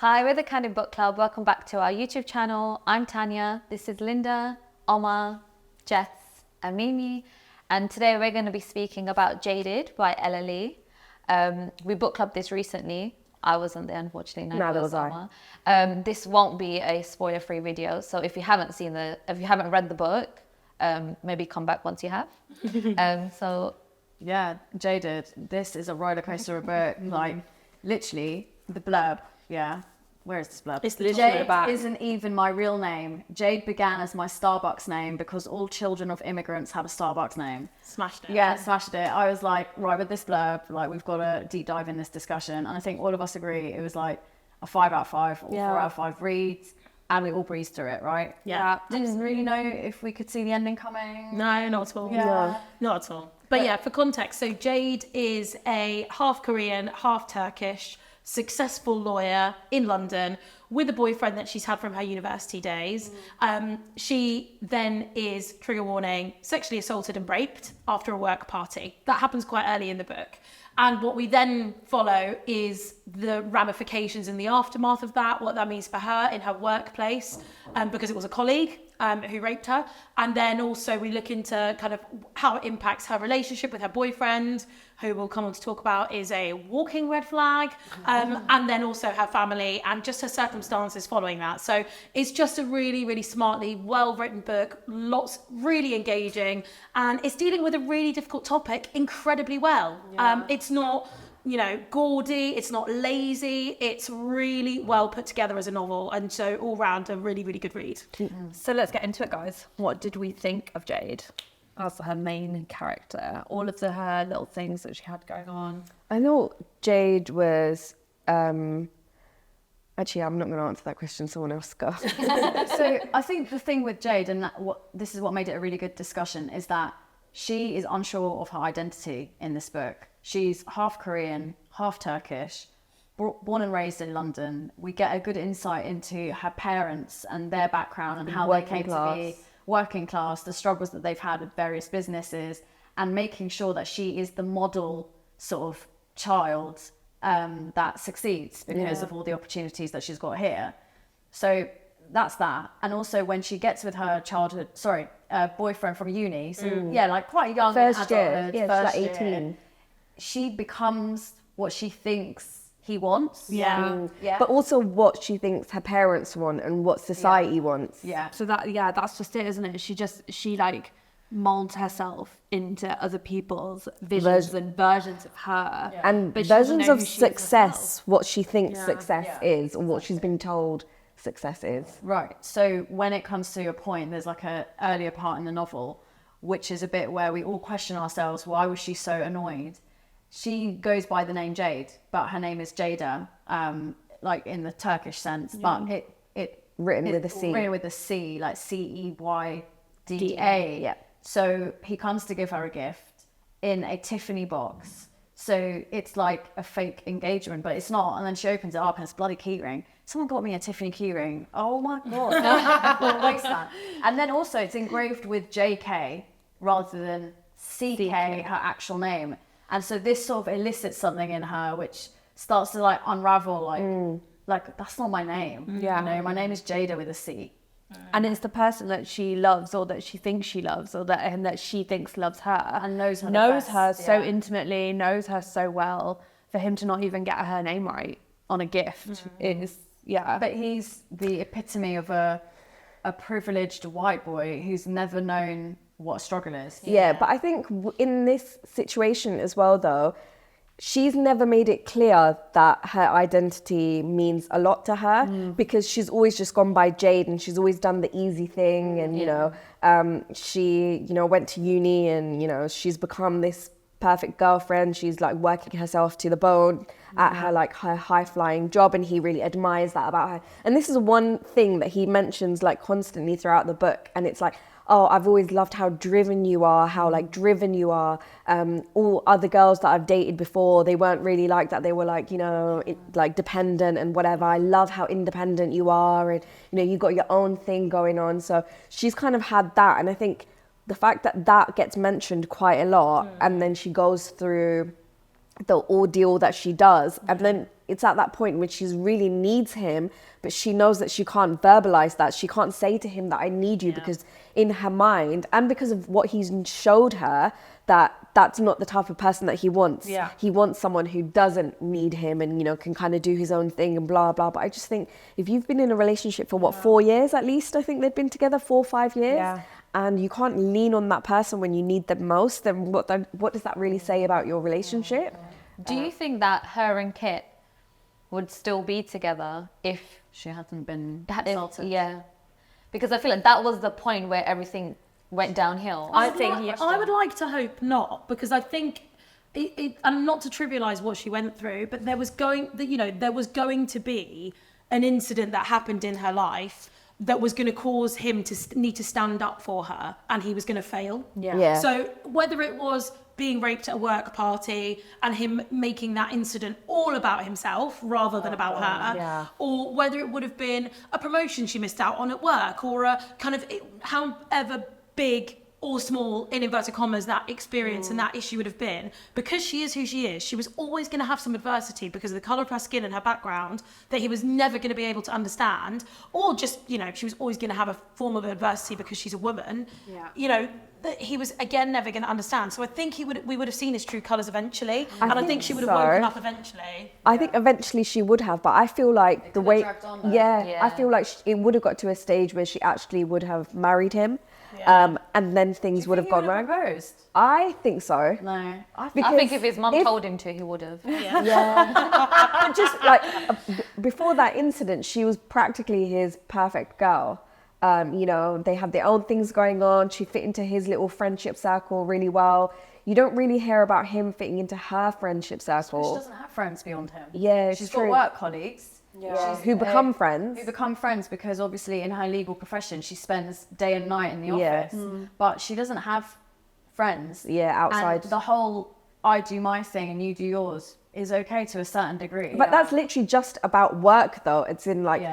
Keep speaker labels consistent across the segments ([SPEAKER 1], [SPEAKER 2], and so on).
[SPEAKER 1] Hi, we're the Candid Book Club. Welcome back to our YouTube channel. I'm Tanya. This is Linda, Omar, Jess, and Mimi. And today we're going to be speaking about Jaded by ELA LEE. We book clubbed this recently. I wasn't there, unfortunately.
[SPEAKER 2] Neither was I.
[SPEAKER 1] This won't be a spoiler-free video. So if you haven't read the book, maybe come back once you have.
[SPEAKER 3] Yeah, Jaded. This is a roller coaster of a book. Like, literally, the blurb. Yeah. Where is this blurb?
[SPEAKER 2] It's literally
[SPEAKER 3] Jade
[SPEAKER 2] the back.
[SPEAKER 3] isn't even my real name. Jade began as my Starbucks name because all children of immigrants have a Starbucks name.
[SPEAKER 2] Smashed it.
[SPEAKER 3] Yeah, smashed it. I was like, right, with this blurb, like, we've got to deep dive in this discussion. And I think all of us agree it was like a 5 out of 5 or 4 out of 5 reads. And we all breezed through it, right?
[SPEAKER 2] Yeah.
[SPEAKER 3] Didn't really know if we could see the ending coming.
[SPEAKER 2] No, not at all.
[SPEAKER 3] Yeah. No.
[SPEAKER 2] Not at all. But yeah, for context, so Jade is a half Korean, half Turkish, successful lawyer in London with a boyfriend that she's had from her university days. She then is, trigger warning, sexually assaulted and raped after a work party. That happens quite early in the book. And what we then follow is the ramifications in the aftermath of that, what that means for her in her workplace, because it was a colleague who raped her. And then also we look into kind of how it impacts her relationship with her boyfriend, who we'll come on to talk about is a walking red flag, and then also her family and just her circumstances following that. So it's just a really, really smartly well-written book, lots really engaging, and it's dealing with a really difficult topic incredibly well.
[SPEAKER 3] Yeah.
[SPEAKER 2] It's not, gaudy, it's not lazy, it's really well put together as a novel, and so all round a really, really good read.
[SPEAKER 4] So let's get into it, guys. What did we think of Jade as her main character? All of her little things that she had going on.
[SPEAKER 5] I thought Jade was... Actually, I'm not going to answer that question. Someone else go.
[SPEAKER 3] So I think the thing with Jade, and this is what made it a really good discussion, is that she is unsure of her identity in this book. She's half Korean, half Turkish, born and raised in London. We get a good insight into her parents and their background and how they came to be working class, the struggles that they've had with various businesses, and making sure that she is the model sort of child that succeeds because of all the opportunities that she's got here. So that's that. And also when she gets with her boyfriend from uni, so like quite young,
[SPEAKER 5] First year,
[SPEAKER 3] adulthood,
[SPEAKER 5] yeah, she's
[SPEAKER 3] first
[SPEAKER 5] like 18.
[SPEAKER 3] year, she becomes what she thinks he wants.
[SPEAKER 2] Yeah.
[SPEAKER 5] But also what she thinks her parents want and what society wants.
[SPEAKER 3] Yeah.
[SPEAKER 4] So that's just it, isn't it? She like molds herself into other people's visions and versions of her.
[SPEAKER 5] Yeah. And
[SPEAKER 4] but she doesn't
[SPEAKER 5] versions
[SPEAKER 4] know
[SPEAKER 5] of
[SPEAKER 4] who she is
[SPEAKER 5] success,
[SPEAKER 4] herself.
[SPEAKER 5] what she thinks success is, or what she's been told success is.
[SPEAKER 3] Right. So when it comes to a point, there's like a earlier part in the novel, which is a bit where we all question ourselves, why was she so annoyed? She goes by the name Jade, but her name is Jada, like in the Turkish sense, but it
[SPEAKER 5] Written with a C.
[SPEAKER 3] Written with a C, like Ceyda.
[SPEAKER 5] Yeah.
[SPEAKER 3] So he comes to give her a gift in a Tiffany box. So it's like a fake engagement, but it's not. And then she opens it up and it's a bloody keyring. Someone got me a Tiffany keyring. Oh my God. What a waste that. And then also it's engraved with JK rather than CK, her actual name. And so this sort of elicits something in her which starts to like unravel, like that's not my name.
[SPEAKER 4] Yeah.
[SPEAKER 3] My name is Jada with a C.
[SPEAKER 4] And it's the person that she loves or that she thinks she loves or that she thinks loves her.
[SPEAKER 3] And knows her
[SPEAKER 4] So intimately, knows her so well. For him to not even get her name right on a gift is, But
[SPEAKER 3] he's the epitome of a privileged white boy who's never known what a struggle is.
[SPEAKER 5] Yeah, but I think in this situation as well, though, she's never made it clear that her identity means a lot to her because she's always just gone by Jade and she's always done the easy thing. And, she, went to uni and, she's become this perfect girlfriend. She's like working herself to the bone at her high flying job. And he really admires that about her. And this is one thing that he mentions like constantly throughout the book. And it's like, oh, I've always loved how driven you are, how driven you are. All other girls that I've dated before, they weren't really like that. They were dependent and whatever. I love how independent you are and, you got your own thing going on. So she's kind of had that. And I think the fact that gets mentioned quite a lot and then she goes through the ordeal that she does and then it's at that point when she really needs him, but she knows that she can't verbalize that. She can't say to him that I need you, because in her mind, and because of what he's showed her, that that's not the type of person that he wants.
[SPEAKER 4] Yeah.
[SPEAKER 5] He wants someone who doesn't need him and, you know, can kind of do his own thing and blah, blah. But I just think if you've been in a relationship for 4 years at least, I think they've been together 4 or 5 years.
[SPEAKER 4] Yeah.
[SPEAKER 5] And you can't lean on that person when you need them most, then what does that really say about your relationship?
[SPEAKER 1] Do you think that her and Kit would still be together if
[SPEAKER 3] She hasn't been
[SPEAKER 1] if-
[SPEAKER 3] assaulted.
[SPEAKER 1] yeah, because I feel like that was the point where everything went downhill.
[SPEAKER 2] I would like to hope not, because I think and not to trivialize what she went through, but there was going to be an incident that happened in her life that was going to cause him to need to stand up for her, and he was going to fail.
[SPEAKER 5] Yeah.
[SPEAKER 2] So whether it was being raped at a work party and him making that incident all about himself rather than about her, or whether it would have been a promotion she missed out on at work, or a kind of however big or small, in inverted commas, that experience and that issue would have been, because she is who she is, she was always going to have some adversity because of the colour of her skin and her background that he was never going to be able to understand, or just, you know, she was always going to have a form of adversity because she's a woman, you know, that he was again never going to understand. So I think we would have seen his true colours eventually, and I think she would have woken up eventually.
[SPEAKER 5] I think eventually she would have, but I feel like the way,
[SPEAKER 3] dragged on, though.
[SPEAKER 5] I feel like it would have got to a stage where she actually would have married him, and then things would have gone wrong.
[SPEAKER 3] Proposed?
[SPEAKER 5] I think so.
[SPEAKER 3] No,
[SPEAKER 1] I think if his mum told him to, he would have.
[SPEAKER 5] But just like before that incident, she was practically his perfect girl. You know, they had their own things going on. She fit into his little friendship circle really well. You don't really hear about him fitting into her friendship
[SPEAKER 3] She
[SPEAKER 5] circle.
[SPEAKER 3] doesn't have friends beyond him.
[SPEAKER 5] Yeah,
[SPEAKER 3] she's
[SPEAKER 5] it's
[SPEAKER 3] got
[SPEAKER 5] true.
[SPEAKER 3] work colleagues.
[SPEAKER 5] Who become friends.
[SPEAKER 3] Who become friends because obviously in her legal profession she spends day and night in the
[SPEAKER 5] Yes.
[SPEAKER 3] office, but she doesn't have friends.
[SPEAKER 5] Yeah, outside.
[SPEAKER 3] And the whole I do my thing and you do yours is okay to a certain degree.
[SPEAKER 5] But that's literally just about work, though. It's in like,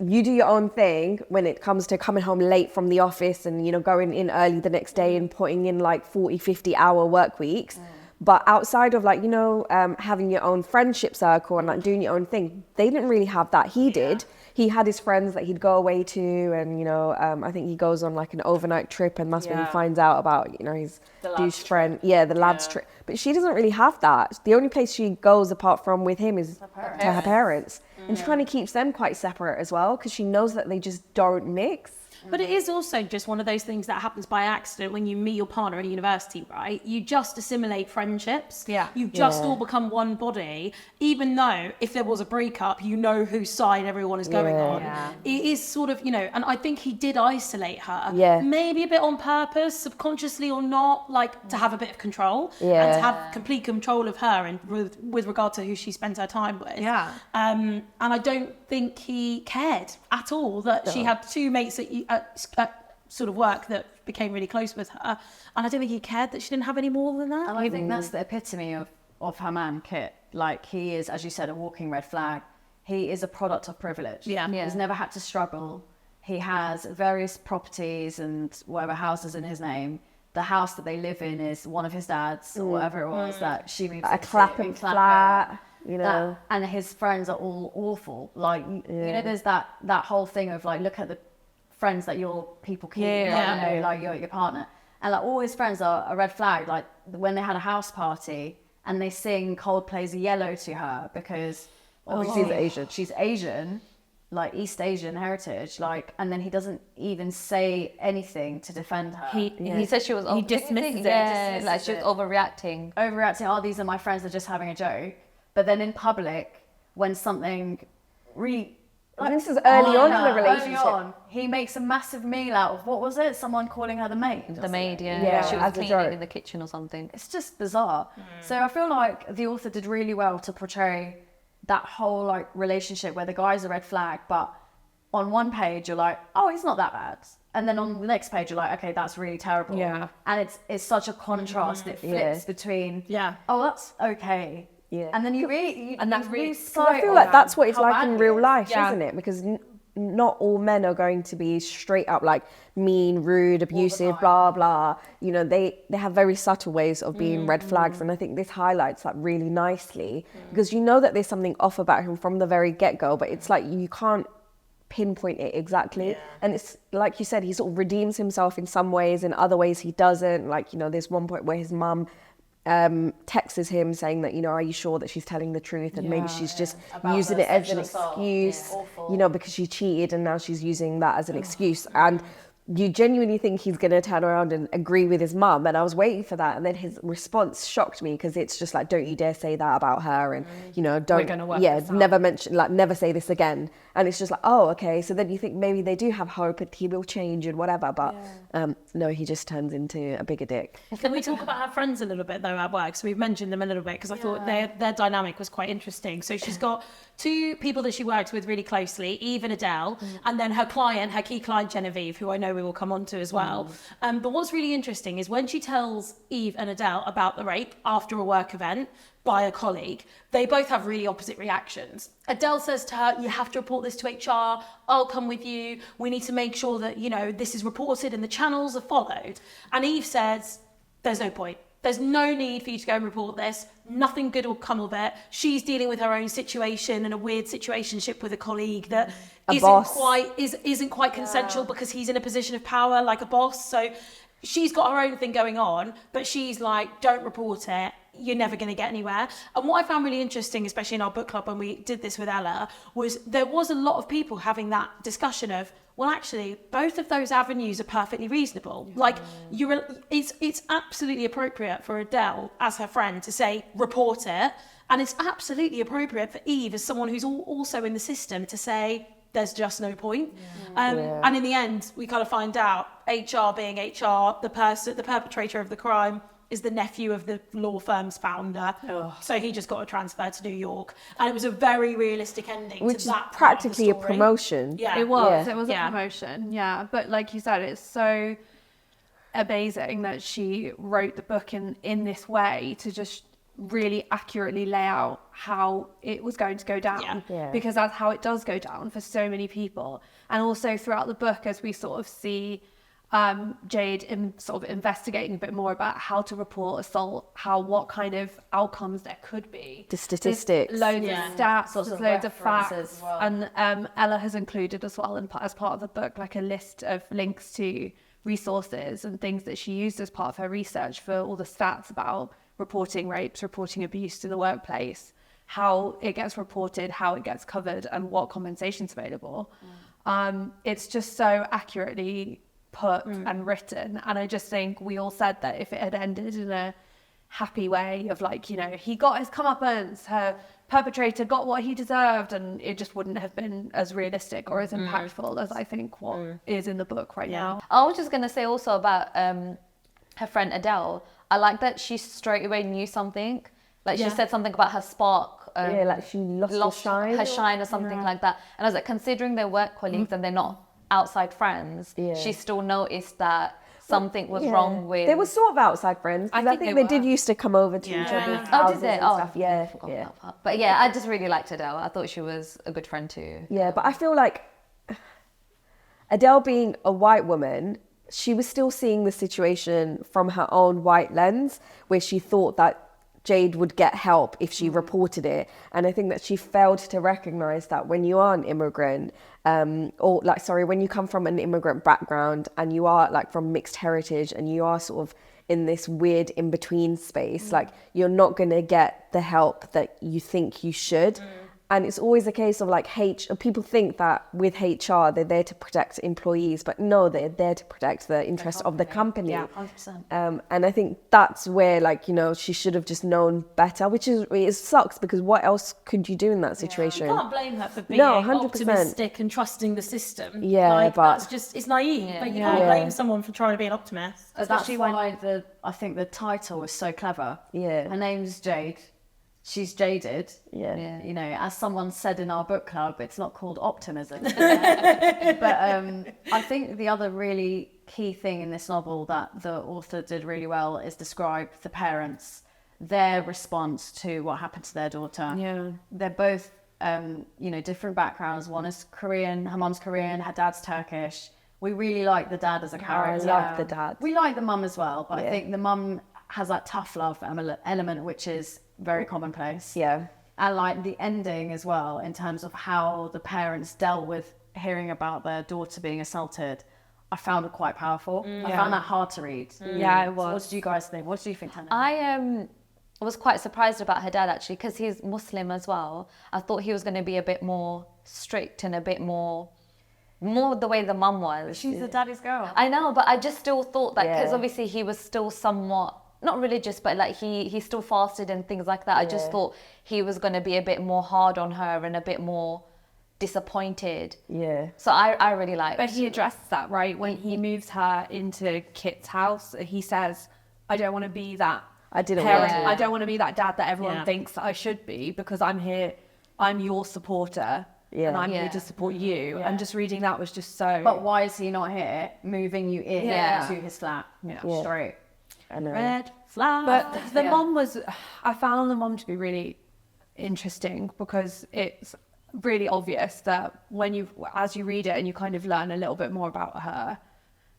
[SPEAKER 5] you do your own thing when it comes to coming home late from the office and, you know, going in early the next day and putting in like 40, 50-hour work weeks. But outside of like, you know, having your own friendship circle and like doing your own thing, they didn't really have that. He did. He had his friends that he'd go away to, and, you know, I think he goes on like an overnight trip, and that's when he finds out about, you know, his douche friend. Yeah, the lads trip. But she doesn't really have that. The only place she goes apart from with him is to her parents. And she kind of keeps them quite separate as well, because she knows that they just don't mix.
[SPEAKER 2] But it is also just one of those things that happens by accident when you meet your partner at university, right? You just assimilate friendships.
[SPEAKER 4] Yeah.
[SPEAKER 2] You just all become one body, even though if there was a breakup, you know whose side everyone is going on.
[SPEAKER 4] Yeah.
[SPEAKER 2] It is sort of, you know, and I think he did isolate her.
[SPEAKER 5] Yeah.
[SPEAKER 2] Maybe a bit on purpose, subconsciously or not, like to have a bit of control.
[SPEAKER 5] Yeah.
[SPEAKER 2] And to have complete control of her and with regard to who she spends her time with.
[SPEAKER 4] Yeah.
[SPEAKER 2] And I don't think he cared at all that she had two mates at sort of work that became really close with her, and I don't think he cared that she didn't have any more than that.
[SPEAKER 3] And I think that's the epitome of her man, Kit. Like, he is, as you said, a walking red flag. He is a product of privilege.
[SPEAKER 2] Yeah.
[SPEAKER 3] He's never had to struggle. He has various properties and whatever houses in his name. The house that they live in is one of his dad's, or whatever it was that she moved
[SPEAKER 5] A clapping flat, you know.
[SPEAKER 3] And his friends are all awful. Like, you know, there's that whole thing of like, look at the friends that your people keep, like, you know, like your partner. And like all his friends are a red flag. Like when they had a house party and they sing Coldplay's Yellow to her because obviously she's Asian, like East Asian heritage, like, and then he doesn't even say anything to defend her.
[SPEAKER 1] He said she was.
[SPEAKER 4] He dismisses it.
[SPEAKER 1] Yeah, like she was overreacting.
[SPEAKER 3] Overreacting, oh, these are my friends, they're just having a joke. But then in public, when something really...
[SPEAKER 5] This is early on in the relationship.
[SPEAKER 3] Early on, he makes a massive meal out of, what was it? Someone calling her the maid.
[SPEAKER 1] The maid,
[SPEAKER 5] Yeah,
[SPEAKER 1] she was
[SPEAKER 5] as a
[SPEAKER 1] cleaning
[SPEAKER 5] joke.
[SPEAKER 1] in the kitchen or something.
[SPEAKER 3] It's just bizarre. So I feel like the author did really well to portray that whole like relationship where the guy's a red flag, but on one page you're like, oh, he's not that bad. And then on the next page you're like, okay, that's really terrible.
[SPEAKER 4] Yeah.
[SPEAKER 3] And it's such a contrast. It flips between, oh, that's okay.
[SPEAKER 5] Yeah.
[SPEAKER 3] And then you really,
[SPEAKER 4] And that's really-
[SPEAKER 3] lose
[SPEAKER 5] I
[SPEAKER 3] sight
[SPEAKER 5] feel
[SPEAKER 3] of
[SPEAKER 5] like that's what it's
[SPEAKER 3] how
[SPEAKER 5] like
[SPEAKER 3] bad
[SPEAKER 5] in
[SPEAKER 3] it
[SPEAKER 5] real
[SPEAKER 3] is.
[SPEAKER 5] life,
[SPEAKER 4] Yeah.
[SPEAKER 5] isn't it? Because not all men are going to be straight up like mean, rude, abusive, blah blah. You know, they have very subtle ways of being red flags, and I think this highlights that really nicely because you know that there's something off about him from the very get-go, but it's like you can't pinpoint it exactly. And it's like you said, he sort of redeems himself in some ways, in other ways he doesn't. Like, you know, there's one point where his mum texts him saying that, you know, are you sure that she's telling the truth, and maybe she's just using it as an excuse, you know, because she cheated and now she's using that as an excuse. And you genuinely think he's going to turn around and agree with his mum, and I was waiting for that, and then his response shocked me because it's just like, don't you dare say that about her, and you know, don't, never mention, like, never say this again. And it's just like, oh, okay. So then you think maybe they do have hope and he will change and whatever, but no, he just turns into a bigger dick.
[SPEAKER 2] Can we talk about her friends a little bit though at work? So we've mentioned them a little bit because I thought their dynamic was quite interesting. So she's got two people that she works with really closely, Eve and Adele, and then her key client Genevieve, who I know we will come on to as well. But what's really interesting is when she tells Eve and Adele about the rape after a work event by a colleague, they both have really opposite reactions. Adele says to her, you have to report this to HR, I'll come with you, we need to make sure that, you know, this is reported and the channels are followed. And Eve says, there's no point. There's no need for you to go and report this. Nothing good will come of it. She's dealing with her own situation and a weird situationship with a colleague that isn't quite consensual because he's in a position of power like a boss. So she's got her own thing going on, but she's like, don't report it. You're never going to get anywhere. And what I found really interesting, especially in our book club when we did this with Ella, was there was a lot of people having that discussion of, well, actually, both of those avenues are perfectly reasonable. Like, it's absolutely appropriate for Adele, as her friend, to say, report it. And it's absolutely appropriate for Eve, as someone who's also in the system, to say, there's just no point. And in the end, we kind of find out, HR being HR, the perpetrator of the crime is the nephew of the law firm's founder. So he just got a transfer to New York. And it was a very realistic ending
[SPEAKER 5] Which
[SPEAKER 2] to that
[SPEAKER 5] is practically a promotion.
[SPEAKER 2] Yeah.
[SPEAKER 4] It was a promotion, but like you said, it's so amazing that she wrote the book in this way to just really accurately lay out how it was going to go down, because that's how it does go down for so many people. And also throughout the book, as we sort of see Jade sort of investigating a bit more about how to report assault, what kind of outcomes there could be.
[SPEAKER 5] The statistics.
[SPEAKER 4] There's loads of stats, there's loads of facts.
[SPEAKER 3] Well.
[SPEAKER 4] And Ella has included as well, as part of the book, like a list of links to resources and things that she used as part of her research for all the stats about reporting rapes, reporting abuse in the workplace, how it gets reported, how it gets covered, and what compensation's available. It's just so accurately put and written, and I just think we all said that if it had ended in a happy way of, like, you know, he got his comeuppance, her perpetrator got what he deserved, and it just wouldn't have been as realistic or as impactful as I think what is in the book right now.
[SPEAKER 1] I was just going to say also about her friend Adele. I like that she straight away knew something. Like she said something about her spark.
[SPEAKER 5] Like she lost
[SPEAKER 1] her shine or something like that. And I was like, considering they're work colleagues and they're not outside friends, she still noticed that something was wrong with...
[SPEAKER 5] They were sort of outside friends. I think they did used to come over to each other's houses and stuff. Yeah,
[SPEAKER 1] I forgot that part. But yeah, I just really liked Adele. I thought she was a good friend too.
[SPEAKER 5] Yeah, but I feel like Adele being a white woman, she was still seeing the situation from her own white lens, where she thought that Jade would get help if she reported it. And I think that she failed to recognize that when you are an immigrant, when you come from an immigrant background and you are like from mixed heritage and you are sort of in this weird in-between space, like you're not going to get the help that you think you should. And it's always a case of like people think that with HR they're there to protect employees, but no, they're there to protect the interests of the company.
[SPEAKER 1] Yeah, 100%.
[SPEAKER 5] And I think that's where, like, you know, she should have just known better, which is, it sucks because what else could you do in that situation?
[SPEAKER 2] You can't blame her for being
[SPEAKER 5] 100%.
[SPEAKER 2] optimistic and trusting the system.
[SPEAKER 5] Yeah,
[SPEAKER 2] like,
[SPEAKER 5] but
[SPEAKER 2] that's just, it's naive. Like, you can't blame someone for trying to be an optimist.
[SPEAKER 3] That's why I think the title was so clever.
[SPEAKER 5] Yeah.
[SPEAKER 3] Her name's Jade. She's jaded.
[SPEAKER 5] Yeah.
[SPEAKER 3] You know, as someone said in our book club, it's not called optimism. But I think the other really key thing in this novel that the author did really well is describe the parents, their response to what happened to their daughter.
[SPEAKER 4] Yeah.
[SPEAKER 3] They're both different backgrounds. One is Korean, her mum's Korean, her dad's Turkish. We really like the dad as a character.
[SPEAKER 5] I love the dad.
[SPEAKER 3] We like the mum as well, but I think the mum has that tough love element, which is very commonplace.
[SPEAKER 5] Yeah.
[SPEAKER 3] And like the ending as well, in terms of how the parents dealt with hearing about their daughter being assaulted, I found it quite powerful. I found that hard to read.
[SPEAKER 4] Yeah, it was.
[SPEAKER 3] So what did you guys think? What do you think, Tanya?
[SPEAKER 1] I was quite surprised about her dad actually, because he's Muslim as well. I thought he was going to be a bit more strict and a bit more the way the mum was.
[SPEAKER 3] She's the daddy's girl.
[SPEAKER 1] I know, but I just still thought that, because
[SPEAKER 5] Yeah.
[SPEAKER 1] obviously he was still somewhat not religious, but like he still fasted and things like that. I just thought he was going to be a bit more hard on her and a bit more disappointed.
[SPEAKER 5] Yeah.
[SPEAKER 1] So I really liked.
[SPEAKER 4] But he addresses that, right? When he moves her into Kit's house, he says, I don't want to be that
[SPEAKER 5] I didn't
[SPEAKER 4] parent.
[SPEAKER 5] want to.
[SPEAKER 4] I don't want to be that dad that everyone
[SPEAKER 2] Yeah.
[SPEAKER 4] thinks that I should be, because I'm here, I'm your supporter,
[SPEAKER 5] Yeah.
[SPEAKER 4] and I'm
[SPEAKER 1] Yeah.
[SPEAKER 4] here to support you. And just reading that was just so...
[SPEAKER 3] But why is he not here, moving you in
[SPEAKER 4] Yeah.
[SPEAKER 3] to his flat?
[SPEAKER 4] Yeah.
[SPEAKER 3] Straight.
[SPEAKER 5] I know.
[SPEAKER 2] Red flag.
[SPEAKER 4] But the mom was, I found the mom to be really interesting, because it's really obvious that as you read it and you kind of learn a little bit more about her,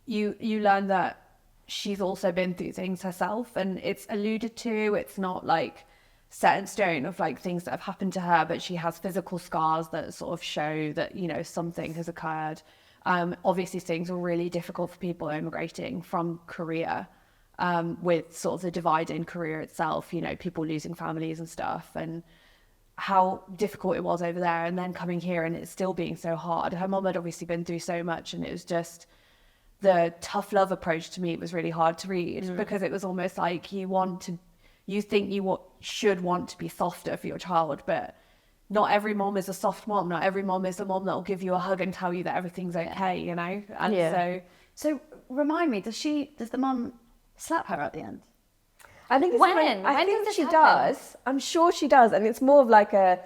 [SPEAKER 4] you learn that she's also been through things herself, and it's alluded to. It's not like set in stone of like things that have happened to her, but she has physical scars that sort of show that, something has occurred. Obviously things were really difficult for people immigrating from Korea, with sort of the divide in Korea itself, people losing families and stuff, and how difficult it was over there, and then coming here and it's still being so hard. Her mom had obviously been through so much, and it was just the tough love approach to me was really hard to read, because it was almost like you think you should want to be softer for your child, but not every mom is a soft mom. Not every mom is a mom that will give you a hug and tell you that everything's okay, And
[SPEAKER 3] So remind me, does the mum slap her at the end?
[SPEAKER 5] I think it's
[SPEAKER 1] When?
[SPEAKER 5] I
[SPEAKER 1] When
[SPEAKER 5] think
[SPEAKER 1] does
[SPEAKER 5] she
[SPEAKER 1] this happen?
[SPEAKER 5] does. I'm sure she does, and it's more of like a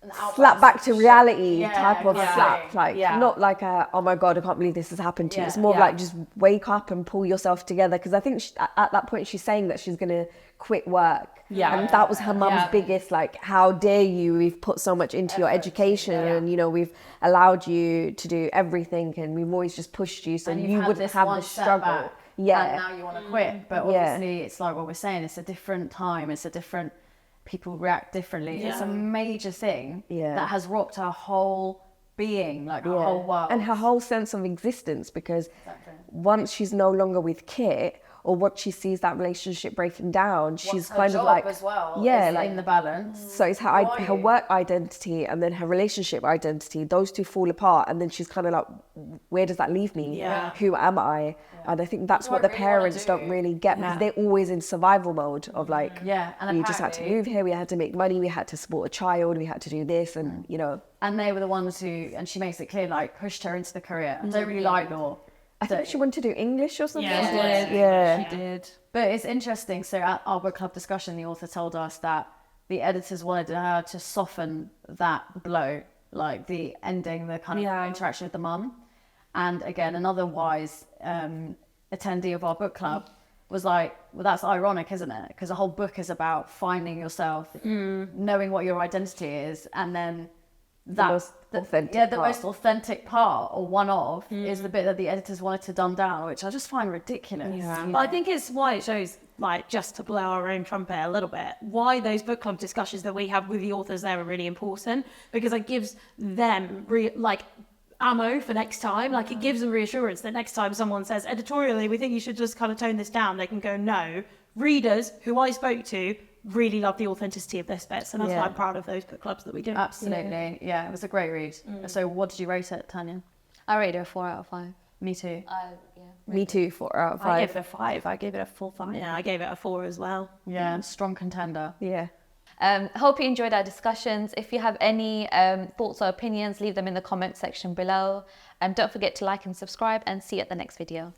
[SPEAKER 3] outburst.
[SPEAKER 5] slap back to reality
[SPEAKER 3] Yeah,
[SPEAKER 5] type of
[SPEAKER 3] yeah.
[SPEAKER 5] slap, like
[SPEAKER 3] Yeah.
[SPEAKER 5] not like a oh my god, I can't believe this has happened to you.
[SPEAKER 3] Yeah,
[SPEAKER 5] It's more of
[SPEAKER 4] yeah.
[SPEAKER 5] like just wake up and pull yourself together, because I think at that point she's saying that she's gonna quit work.
[SPEAKER 4] Yeah.
[SPEAKER 5] And that was her mum's
[SPEAKER 3] Yeah.
[SPEAKER 5] biggest, like, how dare you, we've put so much into your education, and we've allowed you to do everything, and we've always just pushed you so
[SPEAKER 3] And you've
[SPEAKER 5] you
[SPEAKER 3] had
[SPEAKER 5] wouldn't
[SPEAKER 3] this
[SPEAKER 5] have
[SPEAKER 3] one
[SPEAKER 5] the struggle.
[SPEAKER 3] setback,
[SPEAKER 5] Yeah.
[SPEAKER 3] And now you want to quit. But
[SPEAKER 5] Yeah.
[SPEAKER 3] obviously, it's like what we're saying. It's a different time. It's a different. People react differently. It's a major thing
[SPEAKER 5] Yeah.
[SPEAKER 3] that has rocked her whole being, like her whole world.
[SPEAKER 5] And her whole sense of existence, because once she's no longer with Kit, or once she sees that relationship breaking down, she's
[SPEAKER 3] her
[SPEAKER 5] kind of
[SPEAKER 3] job
[SPEAKER 5] like,
[SPEAKER 3] as well,
[SPEAKER 5] yeah,
[SPEAKER 3] is
[SPEAKER 5] like
[SPEAKER 3] in the balance.
[SPEAKER 5] So it's her work identity and then her relationship identity, those two fall apart, and then she's kind of like, where does that leave me?
[SPEAKER 2] Yeah.
[SPEAKER 5] Who am I? And I think that's what the
[SPEAKER 3] What do I really wanna
[SPEAKER 5] parents
[SPEAKER 3] do?
[SPEAKER 5] don't really get, because they're always in survival mode of like,
[SPEAKER 3] Yeah, and
[SPEAKER 5] we just had to
[SPEAKER 3] apparently-
[SPEAKER 5] move here, we had to make money, we had to support a child, we had to do this, and
[SPEAKER 3] And they were the ones who, and she makes it clear, like pushed her into the career. I don't really like law.
[SPEAKER 5] I think she wanted to do English or something.
[SPEAKER 2] Yeah, she
[SPEAKER 5] Yeah.
[SPEAKER 2] did.
[SPEAKER 5] Yeah.
[SPEAKER 4] She did.
[SPEAKER 3] But it's interesting. So at our book club discussion, the author told us that the editors wanted her to soften that blow, like the ending, the kind of interaction with the mum. And again, another wise attendee of our book club was like, well, that's ironic, isn't it? Because the whole book is about finding yourself, knowing what your identity is, and then
[SPEAKER 5] most authentic
[SPEAKER 3] the
[SPEAKER 5] part.
[SPEAKER 3] most authentic part, or one of, is the bit that the editors wanted to dumb down, which I just find ridiculous.
[SPEAKER 2] Yeah. But I think it's why it shows, like, just to blow our own trumpet a little bit, why those book club discussions that we have with the authors there are really important, because it gives them ammo for next time. Like, it gives them reassurance that next time someone says editorially we think you should just kind of tone this down, they can go, no, readers who I spoke to really love the authenticity of this bit, so that's why I'm proud of those book clubs that we do.
[SPEAKER 3] Absolutely. Yeah, it was a great read. So what did you rate it, Tanya?
[SPEAKER 1] I rated it a 4 out of 5.
[SPEAKER 3] Me too.
[SPEAKER 5] Me too, 4 out of 5.
[SPEAKER 2] I gave it a 5. I gave it a full 5. Yeah, I gave it a 4 as well.
[SPEAKER 3] Yeah, strong contender.
[SPEAKER 5] Yeah.
[SPEAKER 1] Hope you enjoyed our discussions. If you have any thoughts or opinions, leave them in the comment section below. Don't forget to like and subscribe, and see you at the next video.